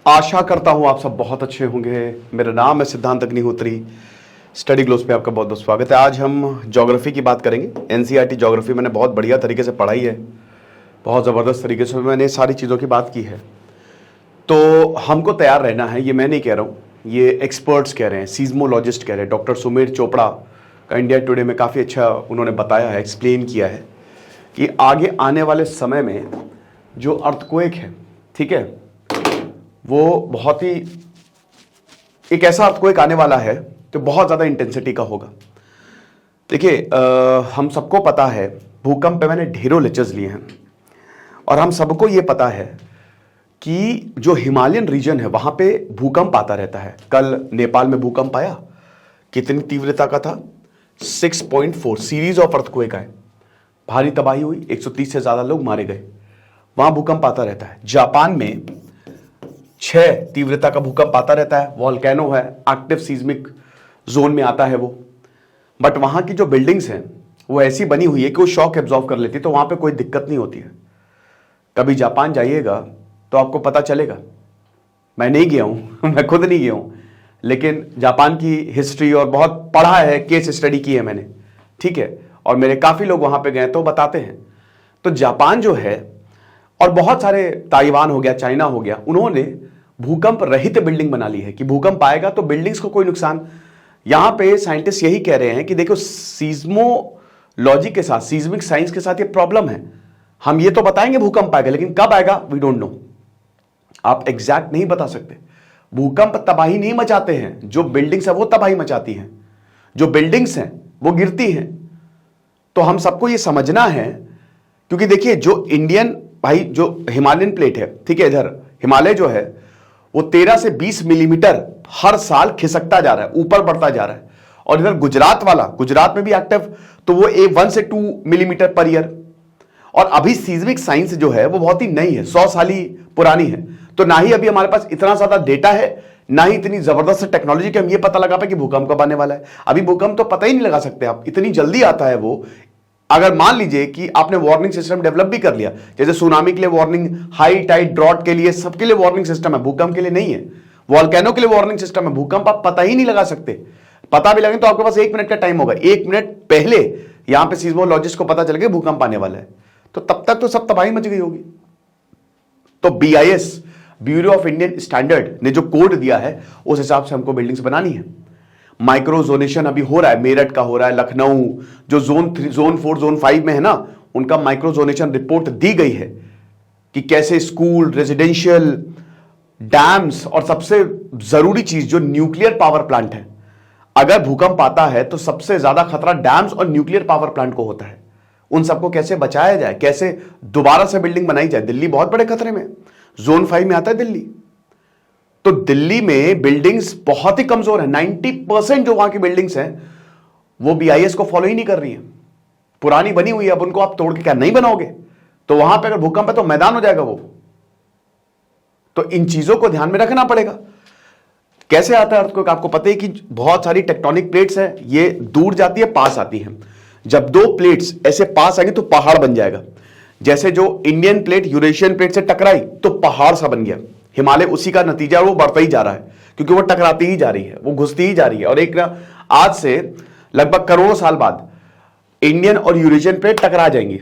आशा करता हूं आप सब बहुत अच्छे होंगे। मेरा नाम है सिद्धांत अग्निहोत्री। स्टडी ग्लोस पे आपका बहुत बहुत स्वागत है। आज हम ज्योग्राफी की बात करेंगे। एनसीईआरटी ज्योग्राफी मैंने बहुत बढ़िया तरीके से पढ़ाई है, बहुत ज़बरदस्त तरीके से मैंने सारी चीज़ों की बात की है। तो हमको तैयार रहना है, ये मैं नहीं कह रहा हूँ, ये एक्सपर्ट्स कह रहे हैं, सीज्मोलॉजिस्ट कह रहे हैं। डॉक्टर सुमेर चोपड़ा का इंडिया टुडे में काफ़ी अच्छा उन्होंने बताया है, एक्सप्लेन किया है कि आगे आने वाले समय में जो अर्थक्वेक है, ठीक है, वो बहुत ही एक ऐसा अर्थक्वेक आने वाला है तो बहुत ज़्यादा इंटेंसिटी का होगा। देखिए, हम सबको पता है, भूकंप पे मैंने ढेरों लेक्चर्स लिए हैं और हम सबको ये पता है कि जो हिमालयन रीजन है वहाँ पे भूकंप आता रहता है। कल नेपाल में भूकंप आया, कितनी तीव्रता का था? 6.4 सीरीज ऑफ अर्थक्वेक आए, भारी तबाही हुई, 130 से ज़्यादा लोग मारे गए। वहाँ भूकंप आता रहता है। जापान में 6 तीव्रता का भूकंप आता रहता है, वॉल्केनो है, एक्टिव सीज्मिक जोन में आता है वो। बट वहाँ की जो बिल्डिंग्स हैं वो ऐसी बनी हुई है कि वो शॉक एब्जॉर्व कर लेती है, तो वहाँ पे कोई दिक्कत नहीं होती है। कभी जापान जाइएगा तो आपको पता चलेगा। मैं नहीं गया हूँ मैं खुद नहीं गया हूँ, लेकिन जापान की हिस्ट्री और बहुत पढ़ा है, केस स्टडी की है मैंने, ठीक है, और मेरे काफ़ी लोग वहाँ पे गए तो बताते हैं। तो जापान जो है, और बहुत सारे, ताइवान हो गया, चाइना हो गया, उन्होंने भूकंप रहित बिल्डिंग बना ली है कि भूकंप आएगा तो बिल्डिंग्स को कोई नुकसान। यहां पे साइंटिस्ट यही कह रहे हैं कि देखो, सीज्मोलॉजी के साथ, सीज्मिक साइंस के साथ ये प्रॉब्लम है। हम ये तो बताएंगे भूकंप आएगा, लेकिन कब आएगा वी डोंट नो। आप एग्जैक्ट नहीं बता सकते। भूकंप तबाही नहीं मचाते हैं, जो बिल्डिंग्स है वो तबाही मचाती हैं, जो बिल्डिंग्स हैं वो गिरती हैं। तो हम सबको ये समझना है, क्योंकि देखिए, जो इंडियन भाई, जो हिमालयन प्लेट है, ठीक है, इधर हिमालय जो है वो 13 से 20 मिलीमीटर हर साल खिसकता जा रहा है, ऊपर बढ़ता जा रहा है। और इधर गुजरात वाला, गुजरात में भी एक्टिव, तो वो 1 से 2 मिलीमीटर पर ईयर। और अभी सीज्मिक साइंस जो है वो बहुत ही नई है, 100 साल ही पुरानी है। तो ना ही अभी हमारे पास इतना ज्यादा डेटा है, ना ही इतनी जबरदस्त टेक्नोलॉजी कि हम ये पता लगा पाए कि भूकंप कब आने वाला है। अभी भूकंप तो पता ही नहीं लगा सकते आप, इतनी जल्दी आता है वो। अगर मान लीजिए कि आपने वार्निंग सिस्टम डेवलप भी कर लिया, जैसे सुनामी के लिए वार्निंग, हाई टाइड, ड्रॉट के लिए, सबके लिए वार्निंग सिस्टम है, भूकंप के लिए नहीं है। वॉल्केनो के लिए वार्निंग सिस्टम है, भूकंप आप पता ही नहीं लगा सकते। पता भी लगे तो आपके पास 1 मिनट का टाइम होगा, 1 मिनट पहले यहां पे सीज्मोलॉजिस्ट को पता चल गया भूकंप आने वाला है, तो तब तक तो सब तबाही मच गई होगी। तो BIS, bureau of Indian standard ने जो कोड दिया है, उस हिसाब से हमको बिल्डिंग्स बनानी है। माइक्रोजोनेशन अभी हो रहा है, मेरठ का हो रहा है, लखनऊ जो जोन 3, जोन 4, जोन 5 में है ना, उनका माइक्रोजोनेशन रिपोर्ट दी गई है कि कैसे स्कूल, रेजिडेंशियल, डैम्स, और सबसे जरूरी चीज जो न्यूक्लियर पावर प्लांट है, अगर भूकंप आता है तो सबसे ज्यादा खतरा डैम्स और न्यूक्लियर पावर प्लांट को होता है। उन सबको कैसे बचाया जाए, कैसे दोबारा से बिल्डिंग बनाई जाए। दिल्ली बहुत बड़े खतरे में, जोन 5 में आता है दिल्ली। तो दिल्ली में बिल्डिंग्स बहुत ही कमजोर है, 90% जो वहां की बिल्डिंग्स हैं वो BIS को फॉलो ही नहीं कर रही है, पुरानी बनी हुई है। अब उनको आप तोड़ के क्या नहीं बनाओगे? तो वहां पे अगर भूकंप है तो मैदान हो जाएगा वो। तो इन चीजों को ध्यान में रखना पड़ेगा। कैसे आता है अर्थक्वेक? आपको पता है कि बहुत सारी टेक्टोनिक प्लेट्स हैं, ये दूर जाती है, पास आती है। जब 2 प्लेट्स ऐसे पास आएंगी तो पहाड़ बन जाएगा। जैसे जो इंडियन प्लेट यूरेशियन प्लेट से टकराई तो पहाड़ सा बन गया। हिमालय उसी का नतीजा, वो बढ़ता ही जा रहा है, क्योंकि वो टकराती ही जा रही है, वो घुसती ही जा रही है। और एक आज से लगभग करोड़ों साल बाद इंडियन और यूरेशियन प्लेट टकरा जाएंगी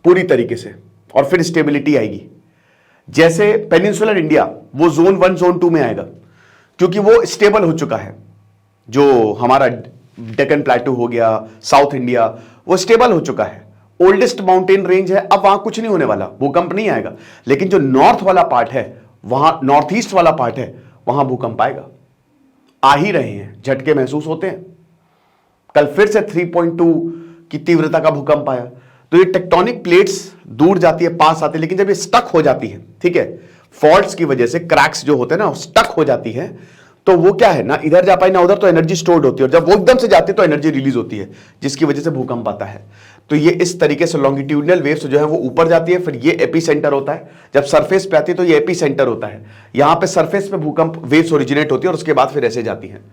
पूरी तरीके से, और फिर स्टेबिलिटी आएगी। जैसे पेनिनसुलर इंडिया वो जोन 1, जोन 2 में आएगा, क्योंकि वो स्टेबल हो चुका है। जो हमारा डेक्कन प्लेटू हो गया, साउथ इंडिया, वो स्टेबल हो चुका है, ओल्डेस्ट माउंटेन रेंज है। अब वहां कुछ नहीं होने वाला, भूकंप नहीं आएगा। लेकिन जो नॉर्थ वाला पार्ट है, वहां नॉर्थ ईस्ट वाला पार्ट है, वहां भूकंप आएगा। आ ही रहे हैं, झटके महसूस होते हैं। कल फिर से 3.2 की तीव्रता का भूकंप आया। तो ये टेक्टोनिक प्लेट्स दूर जाती है, पास आती है, लेकिन जब ये स्टक हो जाती है, ठीक है, फॉल्ट्स की वजह से, क्रैक्स जो होते हैं ना, स्टक हो जाती है, तो वो क्या है ना, इधर जा पाई ना उधर, तो एनर्जी स्टोर्ड होती है, और जब वो एकदम से जाती है तो एनर्जी रिलीज होती है, जिसकी वजह से भूकंप आता है। तो ये इस तरीके से लॉन्गिट्यूडनल वेव्स जो है वो ऊपर जाती है, फिर ये एपीसेंटर होता है। जब सरफेस पे आती है तो ये एपीसेंटर होता है। यहां पे सरफेस पे भूकंप वेव्स ओरिजिनेट होती है और उसके बाद फिर ऐसे जाती हैं।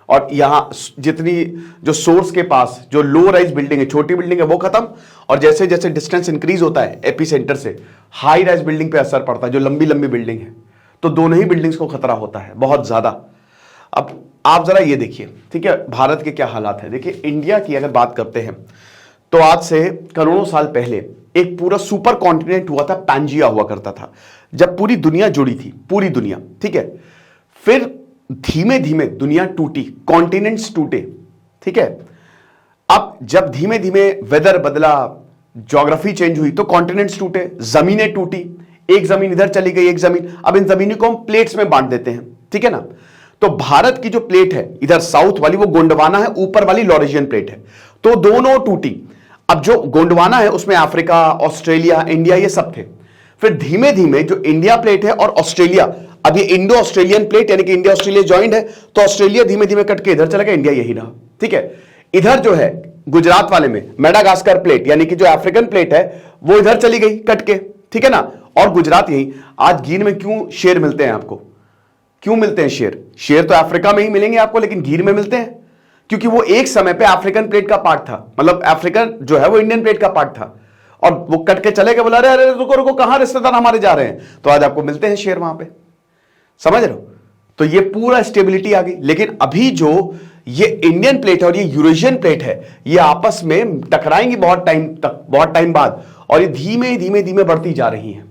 और यहां जितनी जो सोर्स के पास जो लो राइज बिल्डिंग है, छोटी बिल्डिंग है, वो खत्म, और जैसे जैसे डिस्टेंस इंक्रीज होता है एपीसेंटर से, हाई राइज बिल्डिंग पे असर पड़ता है, जो लंबी लंबी बिल्डिंग है। तो दोनों ही बिल्डिंग्स को खतरा होता है बहुत ज्यादा। अब आप जरा ये देखिए, ठीक है, भारत के क्या हालात है। देखिए इंडिया की अगर बात करते हैं तो आज से करोड़ों साल पहले एक पूरा सुपर कॉन्टिनेंट हुआ था, पैंजिया हुआ करता था, जब पूरी दुनिया जुड़ी थी, पूरी दुनिया, ठीक है। फिर धीमे धीमे दुनिया टूटी, कॉन्टिनेंट्स टूटे, ठीक है। अब जब धीमे धीमे वेदर बदला, ज्योग्राफी चेंज हुई, तो कॉन्टिनेंट्स टूटे, जमीनें टूटी, एक जमीन इधर चली गई, एक जमीन, अब इन जमीनों को हम प्लेट्स में बांट देते हैं, ठीक है ना। तो भारत की जो प्लेट है इधर साउथ वाली वो गोंडवाना है, ऊपर वाली लॉरेशियन प्लेट है, तो दोनों टूटी। अब जो गोंडवाना है उसमें अफ्रीका, ऑस्ट्रेलिया, इंडिया ये सब थे। फिर धीमे धीमे जो इंडिया प्लेट है और ऑस्ट्रेलिया, अब ये इंडो ऑस्ट्रेलियन प्लेट यानी कि इंडिया ऑस्ट्रेलिया ज्वाइंट है, तो ऑस्ट्रेलिया धीमे धीमे कट के इधर चला गया, इंडिया यही रहा, ठीक है। इधर जो है गुजरात वाले में मेडागास्कर प्लेट यानी कि जो अफ्रीकन प्लेट है वो इधर चली गई कट के, ठीक है ना, और गुजरात यही। आज गिर में क्यों शेर मिलते हैं आपको, क्यों मिलते हैं शेर? शेर तो अफ्रीका में ही मिलेंगे आपको, लेकिन गिर में मिलते हैं क्योंकि वो एक समय पे अफ्रीकन प्लेट का पार्ट था, मतलब अफ्रीकन जो है वो इंडियन प्लेट का पार्ट था, और वो कट के चले गए, बोला अरे अरे रुको रुको, कहां रिश्तेदार हमारे जा रहे हैं, तो आज आपको मिलते हैं शेर वहां पे, समझ रहे हो। तो ये पूरा स्टेबिलिटी आ गई। लेकिन अभी जो ये इंडियन प्लेट है और ये यूरेशियन प्लेट है, ये आपस में टकराएंगी बहुत टाइम तक, बहुत टाइम बाद, और ये धीमे धीमे धीमे बढ़ती जा रही है।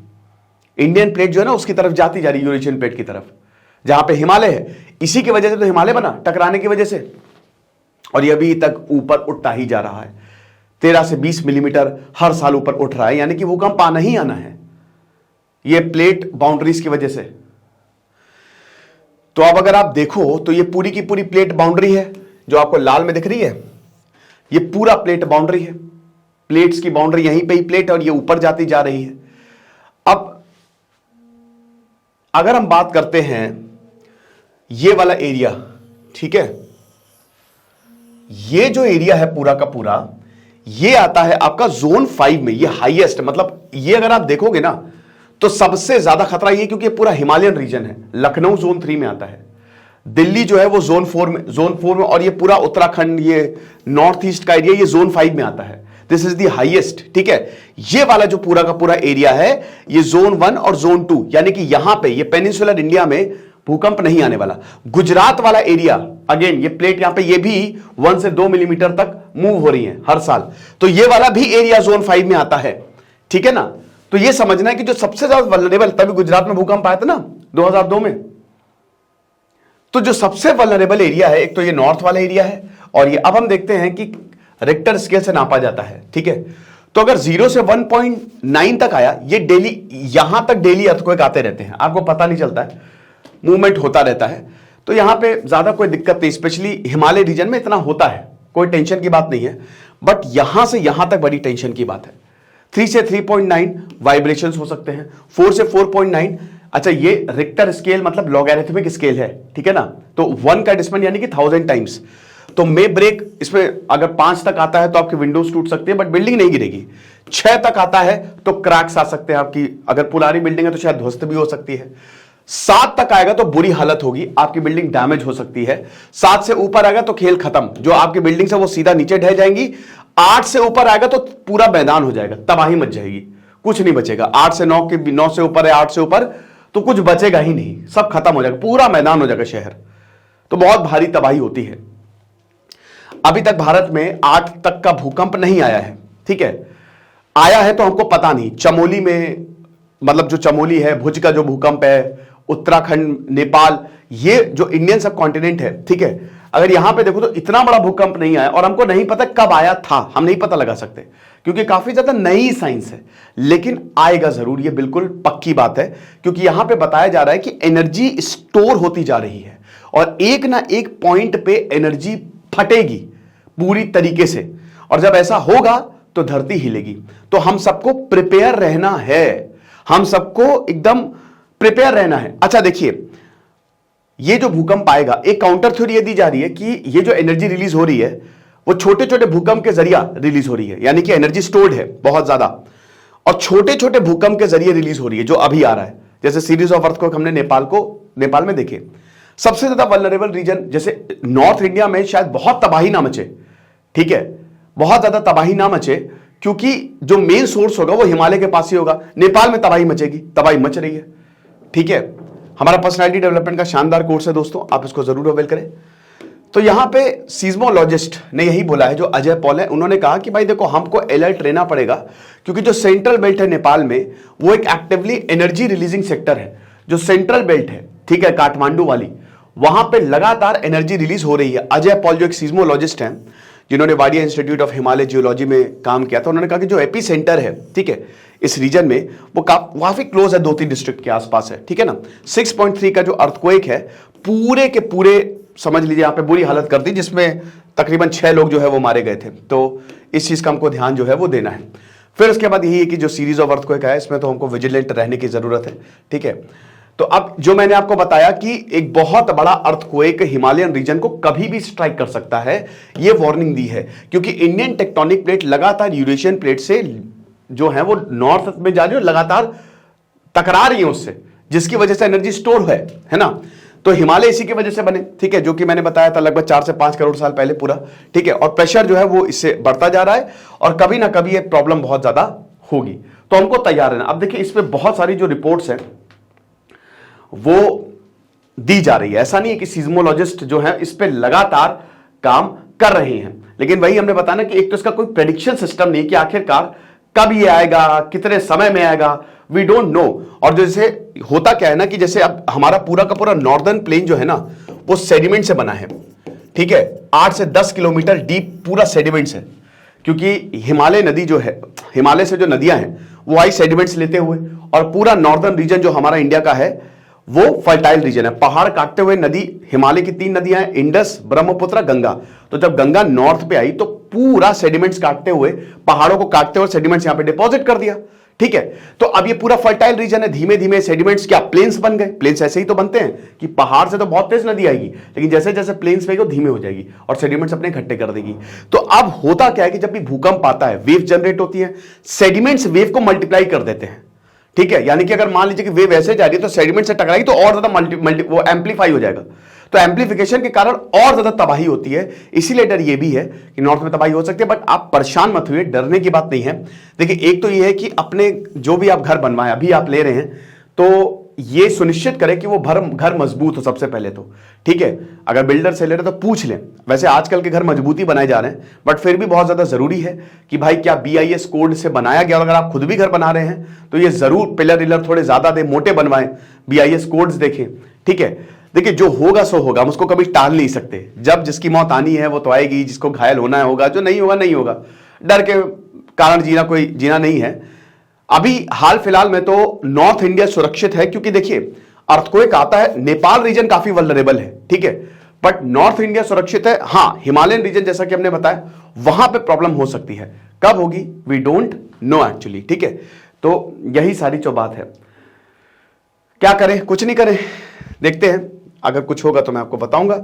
इंडियन प्लेट जो है ना उसकी तरफ जाती जा रही है, यूरेशियन प्लेट की तरफ, जहां पे हिमालय है। इसी की वजह से तो हिमालय बना, टकराने की वजह से, और ये अभी तक ऊपर उठता ही जा रहा है। 13 से 20 मिलीमीटर हर साल ऊपर उठ रहा है, यानी कि भूकंप आना ही आना है, ये प्लेट बाउंड्रीज की वजह से। तो अब अगर आप देखो तो ये पूरी की पूरी प्लेट बाउंड्री है, जो आपको लाल में दिख रही है, ये पूरा प्लेट बाउंड्री है, प्लेट्स की बाउंड्री यहीं पे ही प्लेट, और ये ऊपर जाती जा रही है। अब अगर हम बात करते हैं ये वाला एरिया, ठीक है, ये जो एरिया है पूरा का पूरा, ये आता है आपका जोन 5 में, ये हाईएस्ट, मतलब ये अगर आप देखोगे ना तो सबसे ज्यादा खतरा ये, क्योंकि ये पूरा हिमालयन रीजन है। लखनऊ जोन 3 में आता है, दिल्ली जो है वो जोन 4 में, और ये पूरा उत्तराखंड, ये नॉर्थ ईस्ट का एरिया, ये जोन 5 में आता है। दिस इज द हाईएस्ट, ठीक है। ये वाला जो पूरा का पूरा एरिया है, ये जोन 1 और जोन 2, यानी कि यहां पे ये पेनिनसुलर इंडिया में भूकंप नहीं आने वाला। गुजरात वाला एरिया, अगेन ये प्लेट यहां पे, ये भी 1 से 2 मिलीमीटर तक मूव हो रही है हर साल, तो ये वाला भी एरिया जोन 5 में आता है, ठीक है ना। तो ये समझना है कि जो सबसे ज्यादा वल्नरेबल, तभी गुजरात में भूकंप आया था ना 2002 में, तो जो सबसे वल्नरेबल एरिया है, एक तो ये नॉर्थ वाला एरिया है, और ये अब हम देखते हैं कि रिक्टर स्केल से नापा जाता है, ठीक है। तो अगर 0 से 1.9 तक आया, ये डेली, यहां तक डेली अर्थक्वेक आते रहते हैं, आपको पता नहीं चलता है, मूवमेंट होता रहता है, तो यहां पे ज्यादा कोई दिक्कत नहीं, स्पेशली हिमालय रीजन में इतना होता है, कोई टेंशन की बात नहीं है। बट यहां से यहां तक बड़ी टेंशन की बात है। 3 से 3.9 वाइब्रेशंस हो सकते हैं, 4 से 4.9, अच्छा ये रिक्टर स्केल मतलब लॉगैरिथमिक स्केल है, ठीक है ना, तो 1 का डिस्मेंट यानी कि 1000 टाइम्स, तो मे ब्रेक, इसमें अगर 5 तक आता है तो आपकी विंडोज टूट सकती है, बट बिल्डिंग नहीं गिरेगी। 6 तक आता है तो क्रैक्स आ सकते हैं आपकी, अगर पुरानी बिल्डिंग है तो शायद ध्वस्त भी हो सकती है। 7 तक आएगा तो बुरी हालत होगी, आपकी बिल्डिंग डैमेज हो सकती है। 7 से ऊपर आएगा तो खेल खत्म, जो आपकी बिल्डिंग से वो सीधा नीचे ढह जाएंगी। 8 से ऊपर आएगा तो पूरा मैदान हो जाएगा, तबाही मच जाएगी, कुछ नहीं बचेगा। 8 से 9 के 9 से ऊपर है, 8 से ऊपर तो कुछ बचेगा ही नहीं, सब खत्म हो जाएगा, पूरा मैदान हो जाएगा शहर, तो बहुत भारी तबाही होती है। अभी तक भारत में 8 तक का भूकंप नहीं आया है, ठीक है, आया है तो हमको पता नहीं। चमोली में, मतलब जो चमोली है, भुज का जो भूकंप है, उत्तराखंड, नेपाल, ये जो इंडियन सब कॉन्टिनेंट है, ठीक है, अगर यहां पे देखो तो इतना बड़ा भूकंप नहीं आया, और हमको नहीं पता कब आया था, हम नहीं पता लगा सकते क्योंकि काफी ज्यादा नई साइंस है, लेकिन आएगा जरूर, ये बिल्कुल पक्की बात है, क्योंकि यहां पे बताया जा रहा है कि एनर्जी स्टोर होती जा रही है, और एक ना एक पॉइंट पे एनर्जी फटेगी पूरी तरीके से, और जब ऐसा होगा तो धरती हिलेगी। तो हम सबको प्रिपेयर रहना है, हम सबको एकदम प्रिपेयर रहना है। अच्छा देखिए, ये जो भूकंप आएगा, एक काउंटर थ्योरी ये दी जा रही है कि ये जो एनर्जी रिलीज हो रही है वो छोटे छोटे भूकंप के जरिए रिलीज हो रही है, यानी कि एनर्जी स्टोर्ड है बहुत ज्यादा, और छोटे छोटे भूकंप के जरिए रिलीज हो रही है, जो अभी आ रहा है। जैसे सीरीज ऑफ अर्थक्वेक हमने नेपाल में देखे। सबसे ज्यादा वल्नरेबल रीजन, जैसे नॉर्थ इंडिया में शायद बहुत तबाही ना मचे, ठीक है, बहुत ज्यादा तबाही ना मचे, क्योंकि जो मेन सोर्स होगा वो हिमालय के पास ही होगा। नेपाल में तबाही मचेगी, तबाही मच रही है, ठीक है। हमारा पर्सनालिटी डेवलपमेंट का शानदार कोर्स है दोस्तों, आप इसको जरूर अवेल करें। तो यहां पे सीज्मोलॉजिस्ट ने यही बोला है, जो अजय पॉल है, उन्होंने कहा कि भाई देखो हमको अलर्ट रहना पड़ेगा, क्योंकि जो सेंट्रल बेल्ट है नेपाल में वो एक एक्टिवली एनर्जी रिलीजिंग सेक्टर है। जो सेंट्रल बेल्ट है, ठीक है, काठमांडू वाली, वहां पे लगातार एनर्जी रिलीज हो रही है। अजय पॉल जो एक सीज्मोलॉजिस्ट हैं, जिन्होंने Wadia institute of Himalaya geology में काम किया था, उन्होंने कहा कि जो एपी सेंटर है, ठीक है, इस रीजन में वो काफी क्लोज है, 2-3 डिस्ट्रिक्ट के आसपास है, ठीक है ना। 6.3 का जो अर्थक्वेक है, पूरे के पूरे समझ लीजिए यहां पे बुरी हालत कर दी, जिसमें तकरीबन 6 लोग जो है वो मारे गए थे। तो इस चीज का हमको ध्यान जो है वो देना है। फिर उसके बाद यही है कि जो सीरीज ऑफ अर्थक्वेक है, इसमें तो हमको विजिलेंट रहने की जरूरत है, ठीक है। तो अब जो मैंने आपको बताया कि एक बहुत बड़ा अर्थक्वेक हिमालयन रीजन को कभी भी स्ट्राइक कर सकता है, ये वार्निंग दी है, क्योंकि इंडियन टेक्टोनिक प्लेट लगातार यूरेशियन प्लेट से जो है वो नॉर्थ में जा रही है और लगातार टकरा रही है उससे, जिसकी वजह से एनर्जी स्टोर है ना। तो हिमालय इसी की वजह से बने, ठीक है, जो कि मैंने बताया था लगभग 4 से 5 करोड़ साल पहले पूरा, ठीक है। और प्रेशर जो है वो इससे बढ़ता जा रहा है और कभी ना कभी ये प्रॉब्लम बहुत ज्यादा होगी, तो हमको तैयार रहना। अब देखिए, इस पे बहुत सारी जो रिपोर्ट्स हैं वो दी जा रही है। ऐसा नहीं है कि सीज्मोलॉजिस्ट जो है इस पे लगातार काम कर रहे हैं, लेकिन वही हमने बताया ना कि एक तो इसका कोई प्रेडिक्शन सिस्टम नहीं कि आखिरकार कब ये आएगा, कितने समय में आएगा, वी डोंट नो। और जैसे होता क्या है ना कि जैसे अब हमारा पूरा का पूरा नॉर्दर्न प्लेन जो है ना वो सेडिमेंट से बना है, ठीक है। 8 से 10 किलोमीटर डीप पूरा सेडिमेंट्स है, क्योंकि हिमालय नदी जो है, हिमालय से जो नदियां हैं वो आई सेडिमेंट्स लेते हुए, और पूरा नॉर्दर्न रीजन जो हमारा इंडिया का है वो फर्टाइल रीजन है। पहाड़ काटते हुए नदी, हिमालय की 3 नदियां हैं, इंडस, ब्रह्मपुत्र, गंगा। तो जब गंगा नॉर्थ पे आई तो पूरा सेडिमेंट्स काटते हुए, पहाड़ों को काटते हुए सेडिमेंट्स यहां पे डिपॉजिट कर दिया, ठीक है। तो अब ये पूरा फर्टाइल रीजन है, धीमे धीमे सेडिमेंट्स क्या प्लेन्स बन गए। प्लेन्स ऐसे ही तो बनते हैं कि पहाड़ से तो बहुत तेज नदी आएगी, लेकिन जैसे जैसे प्लेन्स पे धीमे हो जाएगी और सेडिमेंट्स अपने इकट्ठे कर देगी। तो अब होता क्या है कि जब भी भूकंप आता है, वेव जनरेट होती है, सेडिमेंट्स वेव को मल्टीप्लाई कर देते हैं, ठीक है। यानी कि अगर मान लीजिए कि वेव ऐसे जा रही है तो सेडिमेंट से टकराएगी तो और ज्यादा वो एम्पलीफाई हो जाएगा। तो एम्पलीफिकेशन के कारण और ज्यादा तबाही होती है। इसीलिए डर ये भी है कि नॉर्थ में तबाही हो सकती है, बट आप परेशान मत हुए, डरने की बात नहीं है। देखिए, एक तो ये है कि अपने जो भी आप घर बनवाएं, अभी आप ले रहे हैं, तो ये सुनिश्चित करें कि वो घर मजबूत हो सबसे पहले तो, ठीक है। अगर बिल्डर से ले रहे तो पूछ लें। वैसे आजकल के घर मजबूती बनाए जा रहे हैं, बट फिर भी बहुत ज्यादा जरूरी है कि भाई क्या BIS कोड से बनाया गया। और अगर आप खुद भी घर बना रहे हैं तो ये जरूर पिलर विलर थोड़े ज्यादा दें, मोटे बनवाएं, BIS कोड्स देखें, ठीक है। देखिए, जो होगा सो होगा, हम उसको कभी टाल नहीं सकते। जब जिसकी मौत आनी है वो तो आएगी, जिसको घायल होना है होगा, जो नहीं होगा नहीं होगा। डर के कारण जीना कोई जीना नहीं है। अभी हाल फिलहाल में तो नॉर्थ इंडिया सुरक्षित है, क्योंकि देखिए अर्थक्वेक आता है, नेपाल रीजन काफी वल्नरेबल है, ठीक है, बट नॉर्थ इंडिया सुरक्षित है। हां, हिमालयन रीजन जैसा कि हमने बताया वहां पे प्रॉब्लम हो सकती है। कब होगी वी डोंट नो एक्चुअली, ठीक है। तो यही सारी जो बात है, क्या करें, कुछ नहीं करें, देखते हैं। अगर कुछ होगा तो मैं आपको बताऊंगा,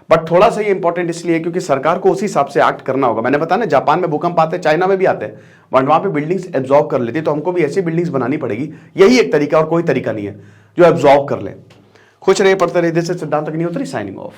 बट थोड़ा सा ये इंपॉर्टेंट इसलिए है क्योंकि सरकार को उसी हिसाब से एक्ट करना होगा। मैंने बताया ना, जापान में भूकंप आते हैं, चाइना में भी आते हैं, बट वहां पे बिल्डिंग्स एब्जॉर्ब कर लेती है। तो हमको भी ऐसी बिल्डिंग्स बनानी पड़ेगी। यही एक तरीका और कोई तरीका नहीं है जो एब्जॉर्ब कर ले। खुश रहिए, पढ़ते रहिए। दिस इज सिद्धांत अग्निहोत्री साइनिंग ऑफ।